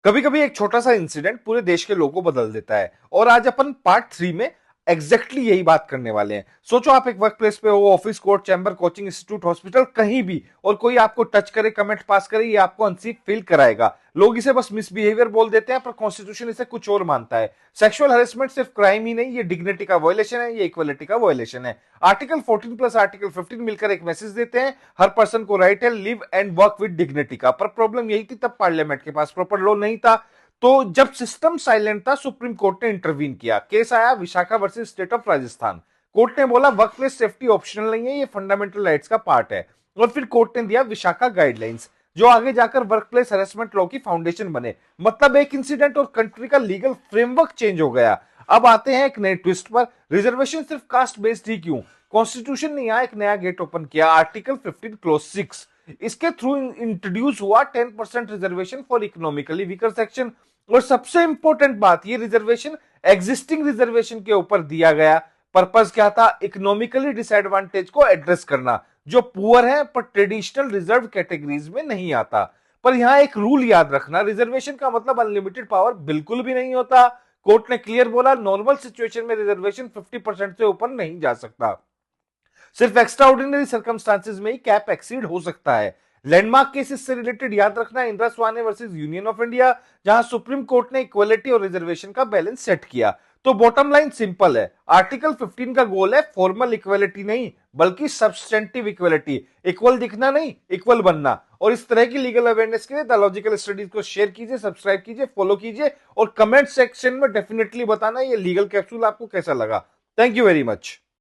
कभी कभी एक छोटा सा इंसिडेंट पूरे देश के लोगों को बदल देता है। और आज अपन पार्ट 3 में यही बात करने वाले हैं। सोचो आप एक वर्क प्लेस पे हो, office, court, chamber, coaching institute, hospital, कहीं भी, और कोई आपको टच करे, कमेंट पास करे, ये आपको अनसेफ फील कराएगा। लोग इसे बस मिसबिहेवियर बोल देते हैं, पर कॉन्स्टिट्यूशन इसे कुछ और मानता है। सेक्सुअल हरेसमेंट सिर्फ क्राइम ही नहीं, ये डिग्निटी का वायलेशन है, ये इक्वलिटी का वायलेशन है। आर्टिकल 14 प्लस आर्टिकल 15 मिलकर एक मैसेज देते हैं, हर पर्सन को राइट है live and work with dignity का। पर प्रॉब्लम यही थी, तब पार्लियामेंट के पास प्रॉपर लॉ नहीं था। तो जब सिस्टम साइलेंट था, सुप्रीम कोर्ट ने इंटरवीन किया। केस आया Vishakha versus state of Rajasthan. Court ने बोला वर्कप्लेस सेफ्टी ऑप्शनल नहीं है, ये फंडामेंटल राइट्स का पार्ट है। और फिर कोर्ट ने दिया विशाखा गाइडलाइंस, जो आगे जाकर वर्कप्लेस हरेसमेंट लॉ की फाउंडेशन बने। मतलब एक इंसिडेंट और कंट्री का लीगल फ्रेमवर्क चेंज हो गया। अब आते हैं एक नए ट्विस्ट पर। रिजर्वेशन सिर्फ कास्ट बेस्ड ही क्यों? कॉन्स्टिट्यूशन ने यहां एक नया गेट ओपन किया, आर्टिकल 15 क्लोज 6। इसके थ्रू इंट्रोड्यूस हुआ 10% reservation for economically weaker section. और सबसे इंपॉर्टेंट बात, ये रिजर्वेशन एग्जिस्टिंग रिजर्वेशन के ऊपर दिया गया। पर्पस क्या था? इकोनॉमिकली डिसएडवांटेज को एड्रेस करना, जो पुअर है पर ट्रेडिशनल रिजर्व कैटेगरीज में नहीं आता। पर यहां एक रूल याद रखना, रिजर्वेशन का मतलब अनलिमिटेड पावर बिल्कुल भी नहीं होता। कोर्ट ने क्लियर बोला, नॉर्मल सिचुएशन में रिजर्वेशन 50% से ऊपर नहीं जा सकता। सिर्फ एक्स्ट्रा ऑर्डिनरी सर्कमस्टांसेस में ही कैप एक्सीड हो सकता है। लैंडमार्क केसेस से रिलेटेड याद रखना, Indira Svane versus union of India, जहां सुप्रीम कोर्ट ने इक्वलिटी और रिजर्वेशन का बैलेंस सेट किया। तो बॉटम लाइन सिंपल है, आर्टिकल 15 का गोल है फॉर्मल इक्वलिटी नहीं, बल्कि सब्सटेंटिव इक्वलिटी। इक्वल दिखना नहीं, इक्वल बनना। और इस तरह की लीगल अवेयरनेस के लिए द लॉजिकल स्टडीज को शेयर कीजिए, सब्सक्राइब कीजिए, फॉलो कीजिए, और कमेंट सेक्शन में डेफिनेटली बताना ये लीगल कैप्सूल आपको कैसा लगा। Thank you very much.